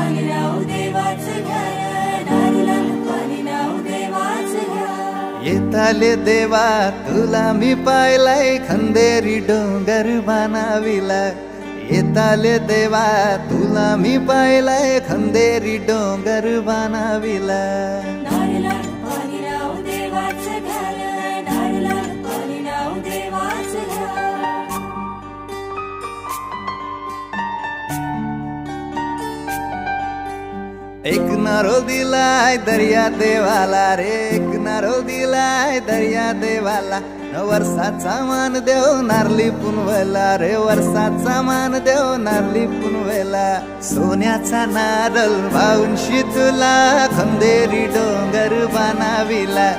पाणी नाव देवाचं घर, दारुला पाणी नाव देवाचं घर. येताले देवा तुला मी पाहिलाय, खंदेरी डोंगर बनाविला. येताले देवा तुला मी पाहिलाय, खंदेरी डोंगर बनाविला. दारुला पाणी नाव देवाचं घर, दारुला पाणी नाव देवाचं घर. एक नारो दिलाय दर्या देवाला रे, एक नारो दिलाय दर्या देवाला. वर्षाचा मान देव नारली पुनवेला रे, वर्षाचा मान देव नारली पुनवेला. सोन्याचा नारळ वाहून तुला, खंदेरी डोंगर बनाविला.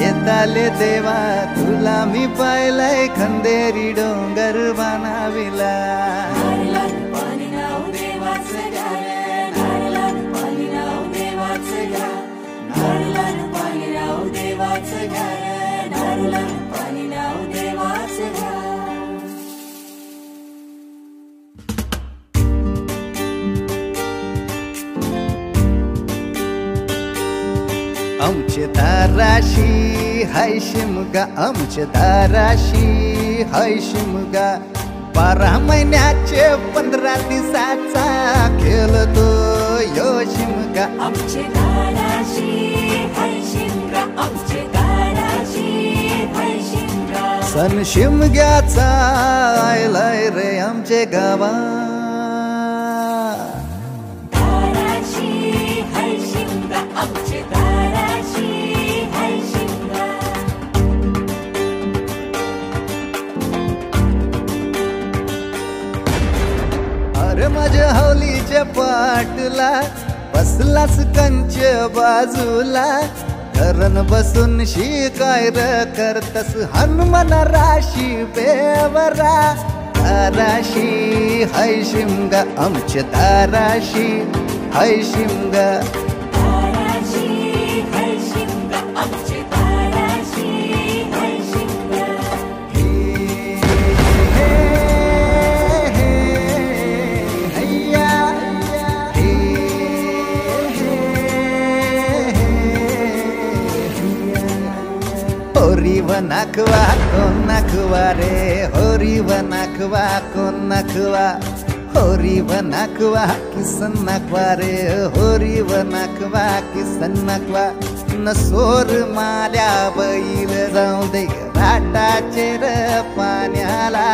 येताले देवा तुला मी पाहिलाय, खंदेरी डोंगर बनाविला. दारुला पाणी नाव देवाचं घर, दारुला पाणी नाव देवाचं घर, दारुला पाणी नाव देवाचं घर, दारुला पाणी नाव देवाचं घर. आमचे दाराशी हाय शिमगा, आमचे दाराशी हाय शिमगा. 12 महिन्याचे 15 दिवसाचा खेळतो यो शिमगा. आमचे दाराशी हाय शिमगा, आमचे दाराशी हाय शिमगा. सण शिमग्याचा आयलाय रे आमचे गावा. दाराशी हाय शिमगा, आमचे दाराशी हाय शिमगा. अरे माझ्या हौलीच्या पाटला बसलास कंच बाजूला. धरण बसून शिकाय र करतस हनुमान राशी बेवरा. दाराशी हाय शिमगा, आमच्या दाराशी हाय शिमगा. दाराशी हाय शिमगा, आमचे दाराशी हाय शिमगा. होरी व नाखवा कोण नाखवा रे, होरी व नाखवा कोण नाखवा. होरी व नाखवा किसन नाखवा रे, होरी व नाखवा किसन नाखवा. नसोर माल्या बैल जाऊ दे घाटाचे र पाण्याला.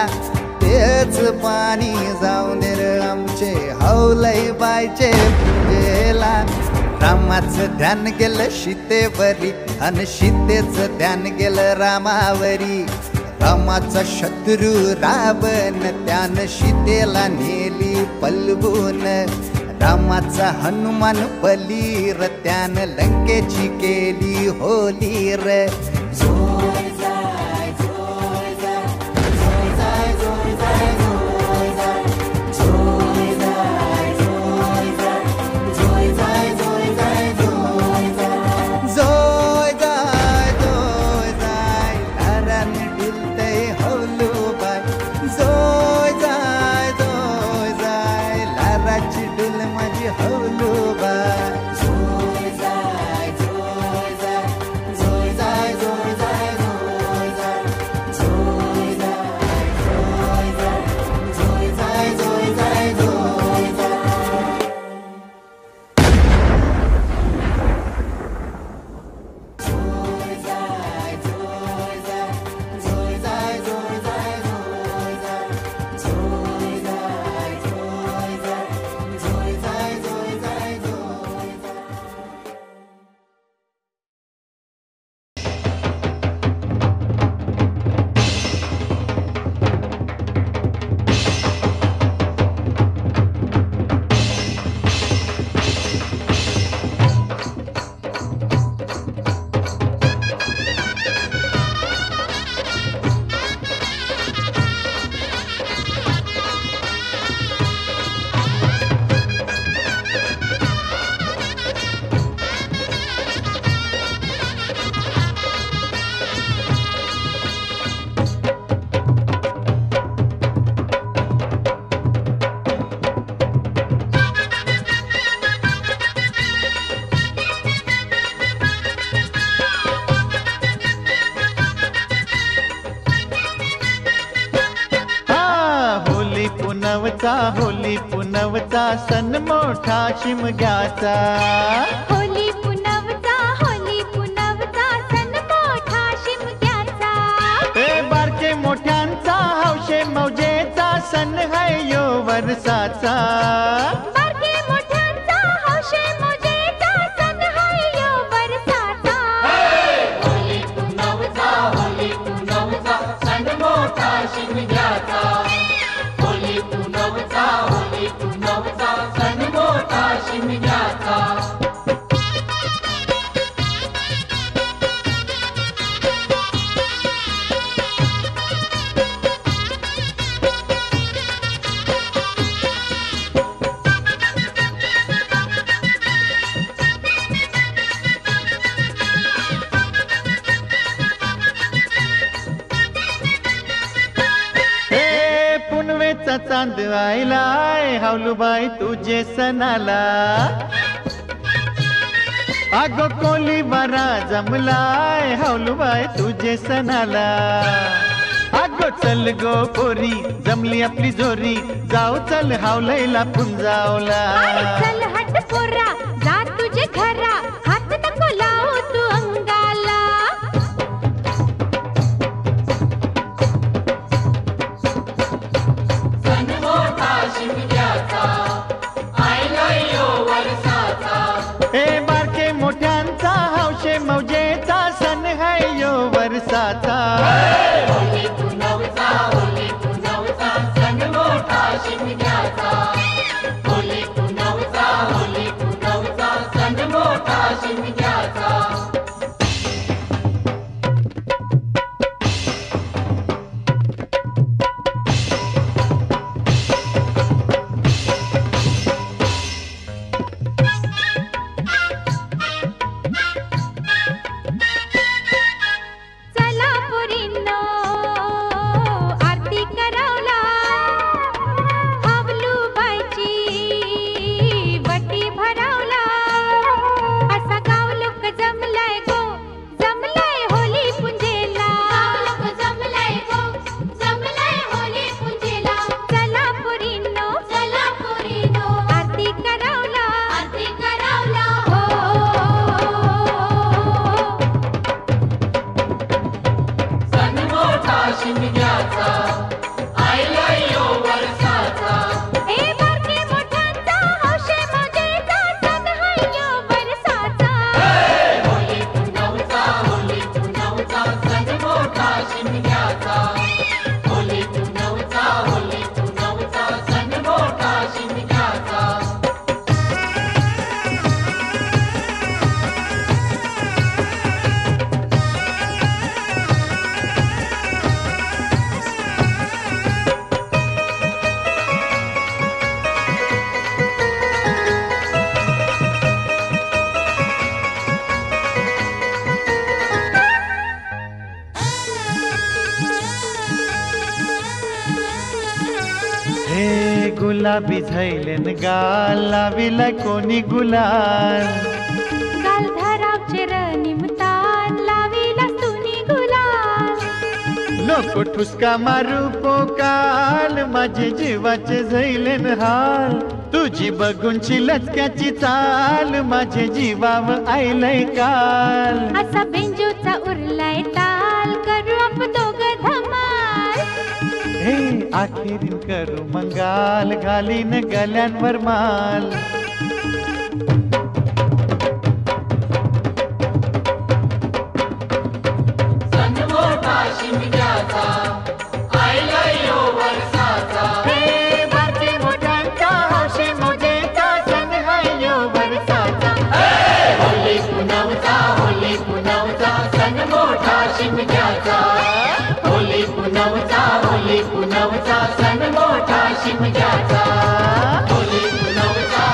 तेच पाणी जाऊ दे र आमचे हौलई बायचे पूजेला. रामाचं ध्यान गेलं सीतेवरी, अन सीतेचं ध्यान गेलं रामावरी. रामाचा शत्रू रावण त्यानं सीतेला नेली पलवून. रामाचा हनुमान बली र त्यानं लंकेची केली होली र. जोय जाय, जोय जाय, जोय जाय, जोय जाय, जोय जाय. जोय जाय, जोय जाय, जोय जाय, जोय जाय, जोय जाय. जोय जाय, जोय जाय, धारण डुलतय हौलूबाई. जोय जाय, जोय जाय, लाराची डुल माझी हौलूबाई. जोय जाय, जोय जाय, जोय जाय, जोय जाय, पुनवचा, होली पुनवचा, सण मोठा शिमग्याचा. होली पुनवचा, सण मोठा शिमग्याचा. हे बारके मोठ्यांचा, हौशे मौजेचा, सण है यो वर्षाचा. बारके मोठ्यांचा, हौशे मौजेचा, सण है यो वर्षाचा. होली पुनवचा, सण मोठा शिमग्याचा. होली पुनवचा, सण मोठा शिमग्याचा. पुनवेचा चांद आयलाय, हावलूबाई तुझे सणाला. अगो कोली बारा जमलाय, हावलूबाई तुझे सणाला. अगो चल गो पोरी, जमली आपली जोरी, जाऊ चल हावलईला पुंजावला. चल हट पोरा, जा तुझे घरा, हात नको लावू तू अंगाला. सण मोठा शिमग्याचा, आयला यो वर्षाचा. हे बारके मोठ्यांचा, हौशे मौजेचा, सण है यो वर्षाचा. होली पुनवचा, सण मोठा शिमग्याचा. होली पुनवचा, सण मोठा शिमग्याचा. चला पोरींनो, आरती करावला. हावलूबाईची वटी भरावला. असा गाव लोक जमलाय गो, जमलाय होली पुंजेला. जमलाय गो, जमलाय होली पुंजेला. चला पोरींनो, आरती करावला. हो. सण मोठा शिमग्याचा, आयला यो वर्षाचा. ए बारके मोठ्यांचा, हौशे मौजेचा, सण है यो वर्षाचा. होली पुनवचा, सण मोठा शिमग्याचा. होली पुनवचा, सण मोठा शिमग्याचा. हे गुलाबी झैलेन गाल, लाविला कोणी गुलाल. गाल धरावचे निमतान, लावीला तुनी गुलाल. नको ठुसका मारू पोकाल, माझे जीवाचे झैलेन हाल. तुझी बघूनची लचक्याची चाल, माझे जीवाव आयलय काल. असा बेंजूचा उरलाय ताल, करू आप दोघ धमाल. हे आखेरीन करू मंगाल, घालीन गल्यांवर माल. सण मोठा शिमग्याचा, आयला यो वर्षाचा. हे बारके मोठ्यांचा, हौशे मौजेचा, सण है यो वर्षाचा. होली पुनवचा, सण मोठा शिमग्याचा. होली पुनवचा, सण मोठा शिमग्याचा. होली पुनवचा,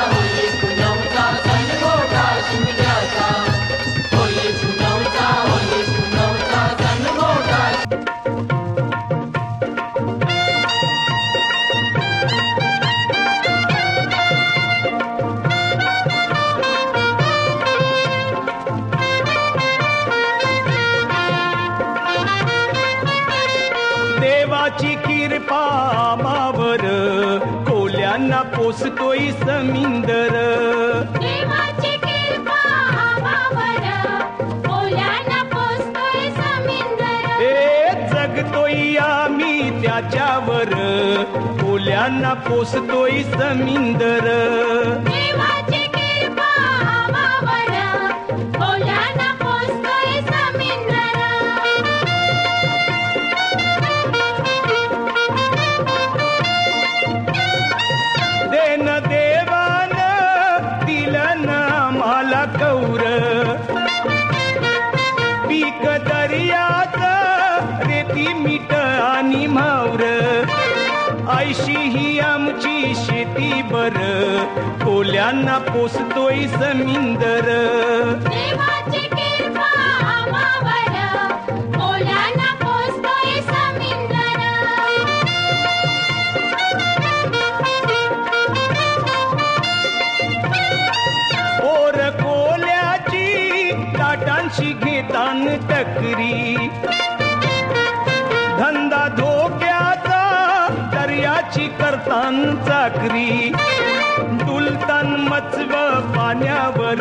आमावर कोल्यांना पोसतोय समिंदर देवाची कृपा आम्हावर कोल्यांना पोसतोय समिंदर हे जगतोय आम्ही त्याच्यावर कोल्यांना पोसतोय समिंदर देवाची कृपा आम्हावर कोल्यांना पोसतोय समिंदर देन देवान दिलन आम्हाला कौर पीक दर्यात रेती मीठ आणि मावर ऐशी ही आमची शेती बर कोल्यांना पोसतोय समिंदर देवाची कृपा आम्हावर कोल्यांना पोसतोय समिंदर ओर कोल्याची ताटांशी घेतान टकरी धंदा धोक्याचा दर्याची करतान चाकरी डुलतान मचव पाण्यावर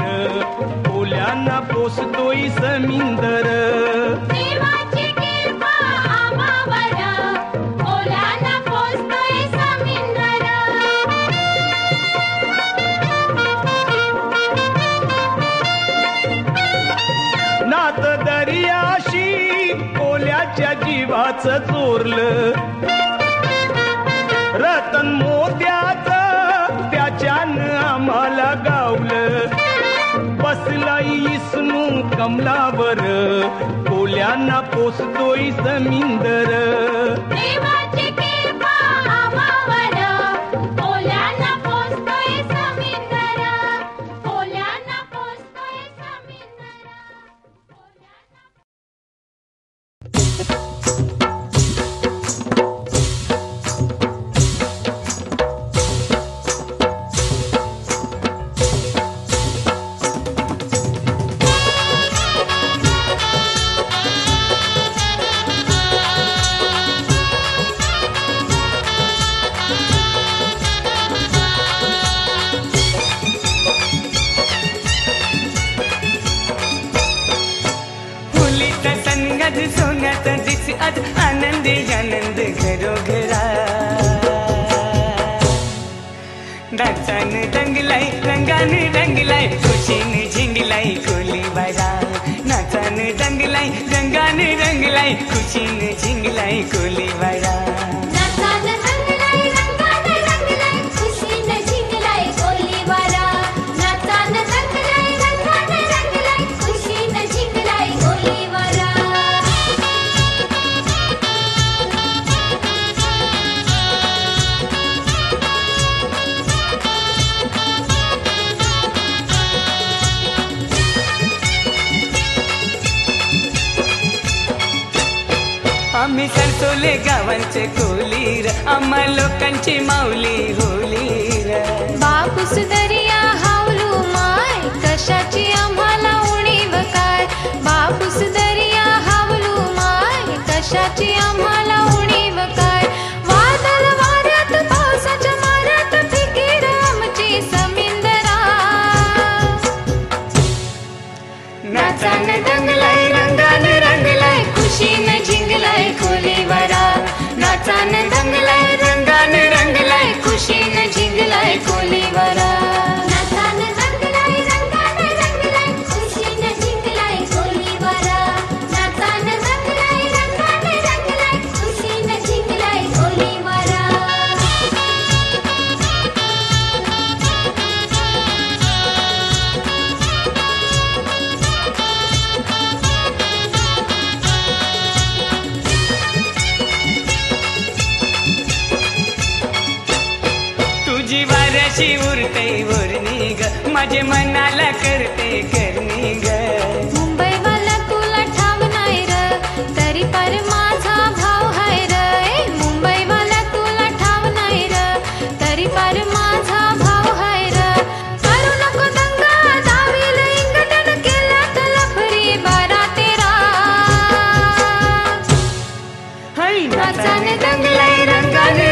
कोल्यांना पोसतोय समिंदर देवाची कृपा आम्हावर कोल्यांना पोसतोय समिंदर नात दर्याशी कोल्याच्या जीवाचं चोरलं रतन मोत्याचं त्याच्यानं आम्हाला गावलं बसलाई इसनू कमलावर कोल्यांना पोसतोय समिंदर देवाची कृपा आम्हावर कोल्यांना पोसतोय समिंदर कोल्यांना पोसतोय समिंदर फुलीचा संगत सोन्याचा दिस आज आनंदी आनंद घरोघरा नाचान रंगलाई रंगाने रंगलाई खुशीने झिंगलाई कोली बरा नाचान रंगलाई रंगाने रंगलाई खुशीने झिंगलाई कोली बरा नाचान रंगलाई रंगाने रंगलाई खुशीने झिंगलाई कोलीवारा नाचान रंगलाई रंगाने रंगलाई खुशीने झिंगलाई कोलीवारा आम्ही सरसोले गावांचे कोलीर आम्हा लोकांची माऊली होलीर बापूस दर्या हावलू माय कशाची आम्हाला उणीव काय बापूस दर्या हावलू माय कशाची आम्हाला उणीव काय वादळ वाऱ्यात पावसाच्या माऱ्यात फिकीर आमची समिंदरा नाचान रंगलाई रंगाने रंगलाई खुशीने झिंगलाई कोलीवरा नाचान रंगलाई रंगाने रंगलाई खुशीने झिंगलाई कोलीवरा नाचान रंगलाई रंगाने रंगलाई खुशीने झिंगलाई कोलीवारा नाचान रंगलाई रंगाने रंगलाई खुशीने झिंगलाई कोलीवारा तुझी वाऱ्याशी उरते उरणी ग माझे मनाला करते करणी ग मुंबईवाला तुला ठाव नाही र तरी पर माझा भाव हाय र मुंबईवाला तुला ठाव नाही र तरी पर माझा भाव हाय र करू नको दंगा दावील इंगटन केला तलफरी 12-13 हाय नाचाने रंगलाई रंगाने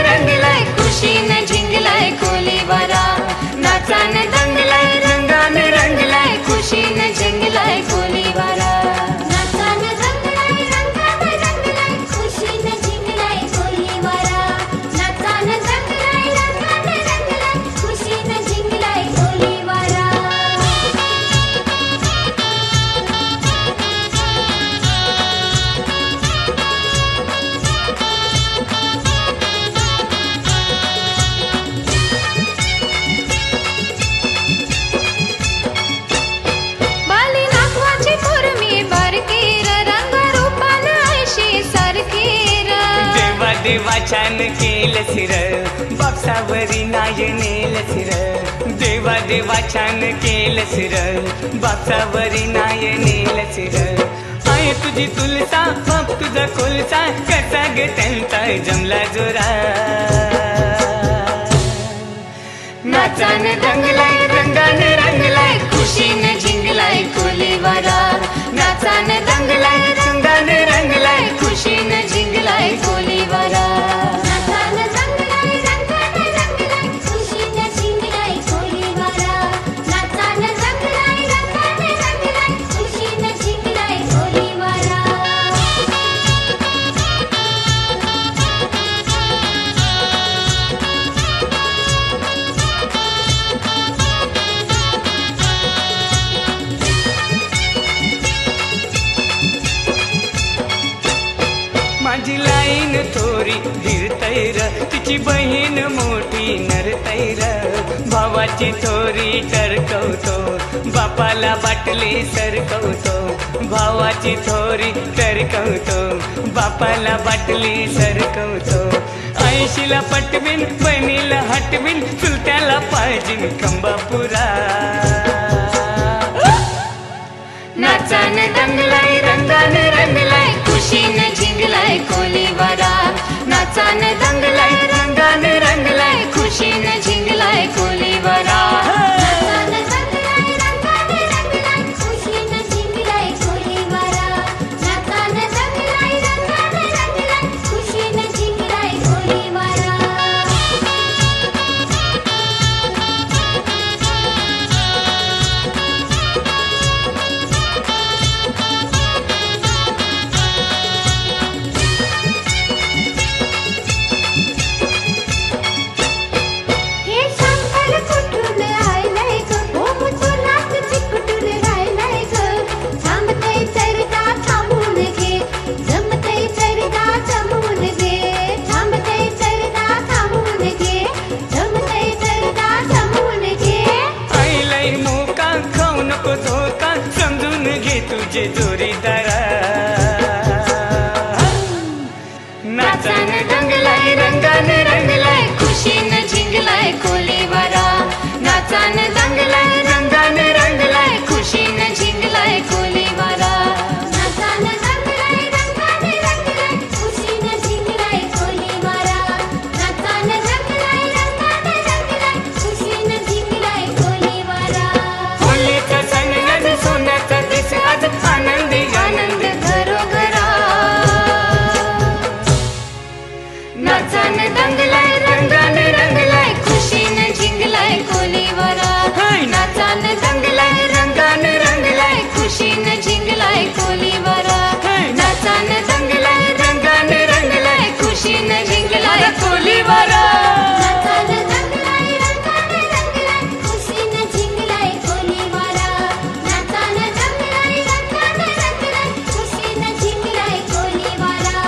वाचन केलं सिर बापसावरी नाय नेलं सिर देवा देवाछान केलं सिर बापसावरी नाय नेलं सिर आय तुझी तुलसा बाप तुझा कोलसा कसा गे त्यांचा जमला जोरा नाचान रंगलाय रंगाने रंगलाय खुशीने झिंगलाय कोलीवारा नाचान रंगलाय रंगाने रंगलाय खुशीने झिंगलाय कोलीवारा नाचान रंगलाय रंगाने रंगलाय खुशीने झिंगलाय कोलीवारा नाचान रंगलाय रंगाने रंगलाय खुशीने झिंगलाय कोलीवारा माझी लाईन थोरी धीरतैर तिची बहीण मोठी नरतैर भावाची थोरी टरकवतो बापाला बाटली सरकवतो भावाची थोरी टरकवतो बापाला बाटली सरकवतो ऐशीला पटवीन बहिणीला हटवीन चुलत्याला पाहिजे कंबापुरा नाचान रंगलाय रंगाने रंगलाय खुशीने झिंगलाय कोलीवारा नाचान रंगलाय रंगाने रंगलाय खुशीने झिंगलाय कोलीवारा नाचान रंगलाय रंगाने रंगलाय खुशीने झिंगलाय कोलीवारा नाचान रंगलाय रंगाने रंगलाय खुशीने झिंगलाय कोलीवारा हे शंकर कुठून आलाय ग हो मुलात चिकटून राहिलाय ग थांबतय चरदा थांबून घे जमतय चरदा जमून घे थांबतय चरदा थांबून घे जमतय चरदा जमून घे आईलाई मोका खाऊ नको धोका समजून घे तुझे जोरीदारा नाचान रंगलाय रंगाने रंगलाय खुशीने झिंगलाय कोलीवारा नाचान रंगलाय रंगाने रंगलाय खुशीने झिंगलाय कोलीवारा नाचान रंगलाय रंगाने रंगलाय खुशीने झिंगलाय कोलीवारा नाचान रंगलाय रंगाने रंगलाय खुशीने झिंगलाय कोलीवारा होलीचा सण आज सोन्याचा दिस आज आनंदी आनंद घरोघरा नाचान रंगलाय रंगाने रंगलाय खुशीने झिंगलाय कोलीवारा नाचान रंगलाय रंगाने रंगलाय खुशीने झिंगलाय कोलीवारा नाचान रंगलाय रंगाने रंगलाय खुशीने झिंगलाय कोलीवारा नाचान रंगलाय रंगाने रंगलाय खुशीने झिंगलाय कोलीवारा नाचान रंगलाय रंगाने रंगलाय खुशीने झिंगलाय कोलीवारा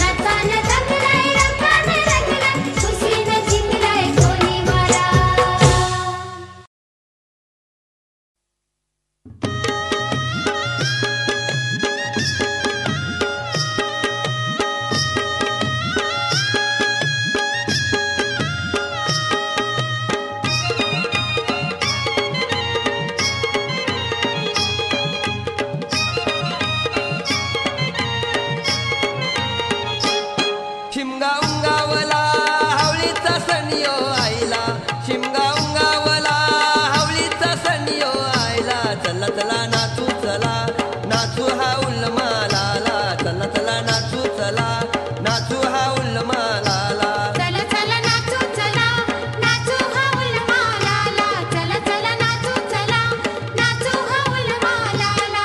नाचान रंगलाय रंगाने रंगलाय खुशीने झिंगलाय कोलीवारा शिमगा उंगावला हावळीचा सणियो आईला शिमगा उंगावला हावळीचा सणियो आईला चला चला नाचू चला नाचू हा उल्मालाला चला चला नाचू चला नाचू हा उल्मालाला चला चला नाचू चला नाचू हा उल्मालाला चला चला नाचू चला नाचू हा उल्मालाला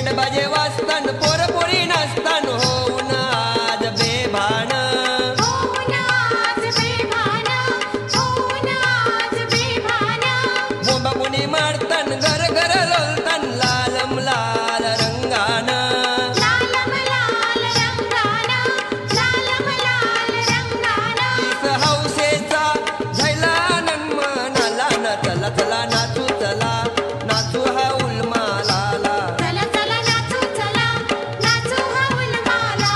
बँड बाजे वाजतान पोरपोरी नाचतान होऊन आज बेभान होऊन आज बेभान, होऊन आज बेभान. बोंबा कोणी मारतान घर घर लोलतान लालम लाल रंगान लालम लाल रंगान, लालम लाल रंगान. तीस हौसेचा झैला मनाला न चला चला नाचू चला नाचू हा उलमालाला चला चला नाचू चला, नाचू हा उलमाला.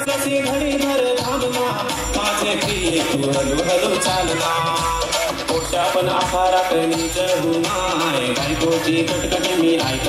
कशी घडीभर थांबना माझे प्रिय तू हलू हलू चालना पोषा पण आकारात नीच गुणाय बायकोची कटकट मी ऐक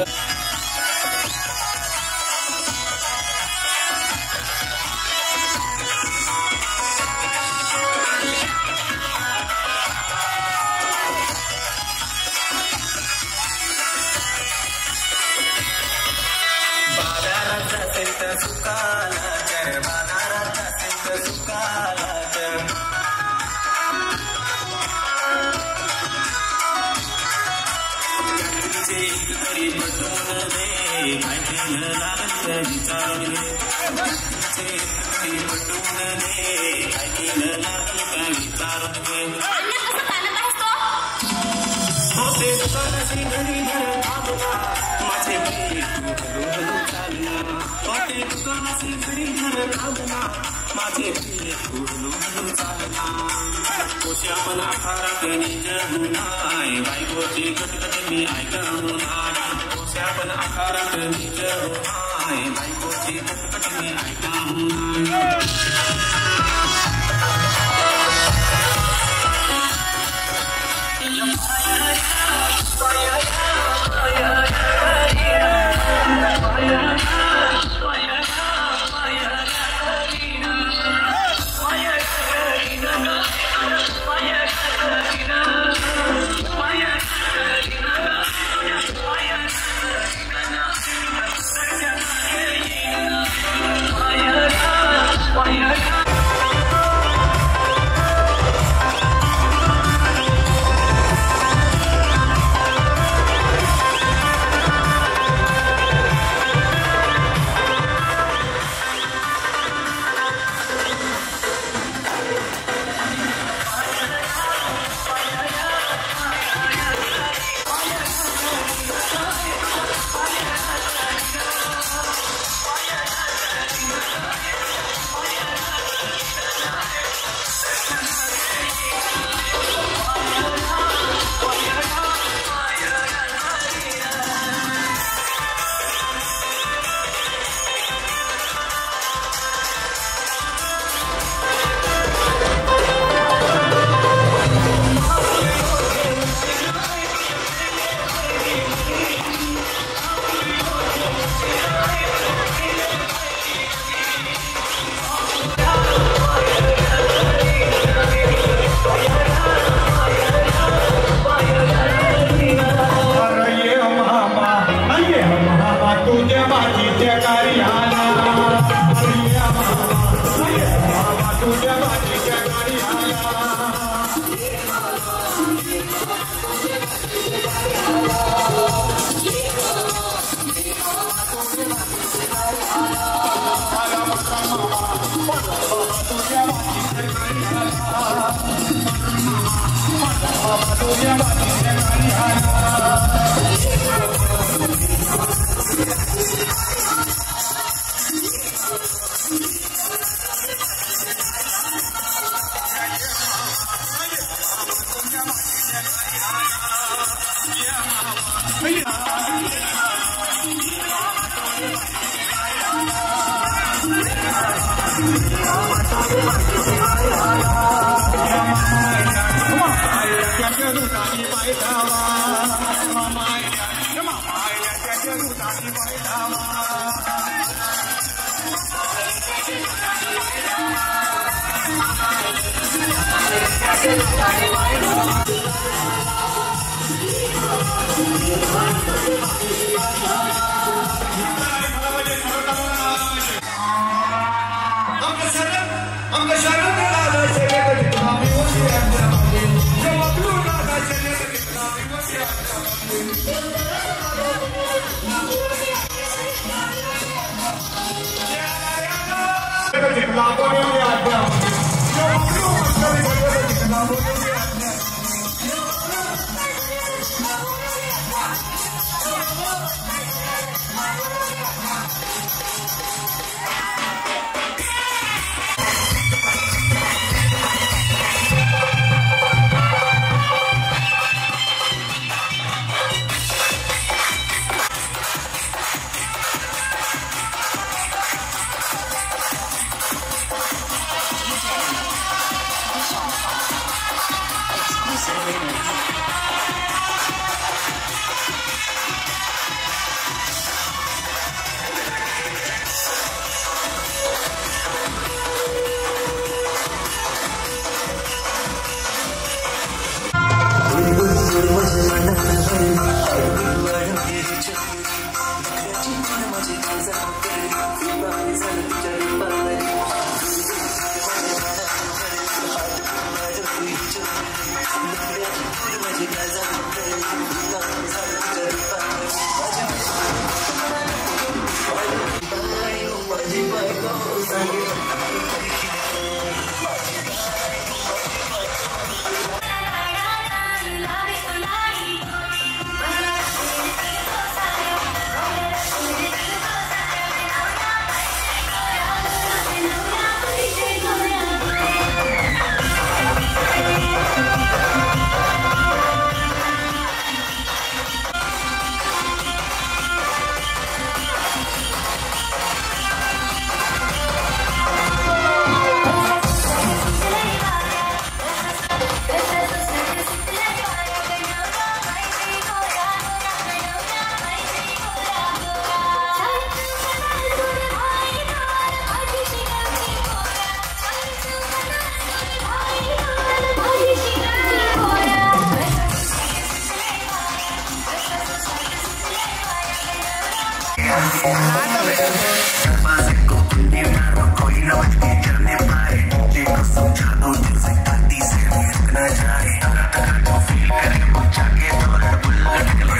माझे पण आकारात निज होणार बायकोची कटकट मी ऐका होणार पोषा पण आकारात निज होणार बायकोची कटकट मी ऐका होणार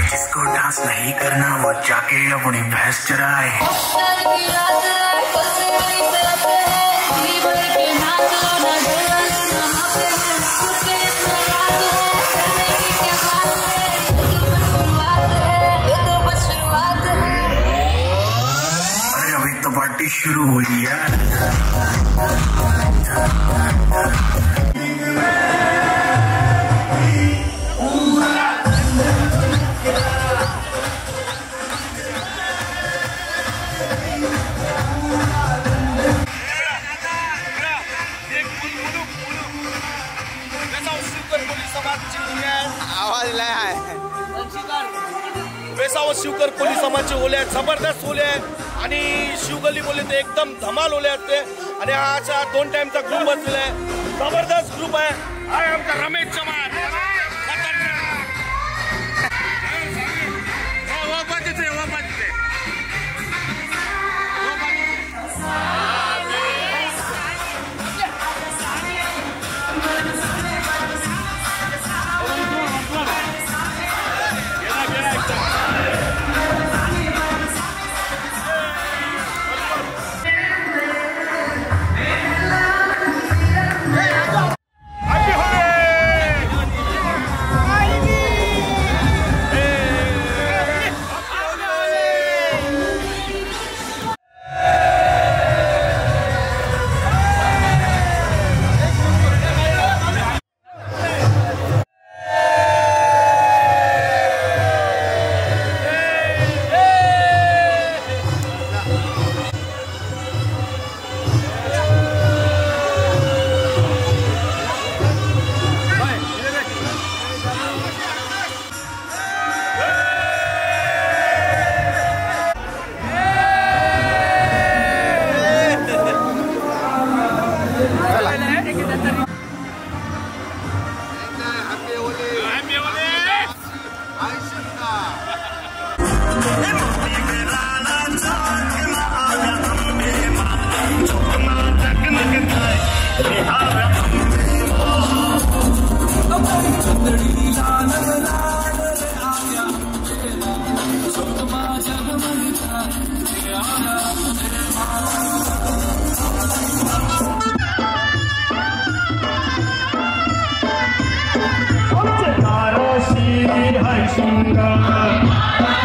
जिसको डांस नहीं करना वो जाके अपनी भैंस चराए। अरे अभी तो पार्टी शुरू हुई है। आवाज लय आहे वेसाव शिवकर कोली समाजचे ओले आहेत, जबरदस्त ओले आहेत आणि शिवगल्ली बोलले ते एकदम धमाल ओले असते आणि हा अशा 2 टाइमचा ग्रुप बसलेला आहे, जबरदस्त ग्रुप आहे। आहे आमचा रमेश चव्हाण Hare Krishna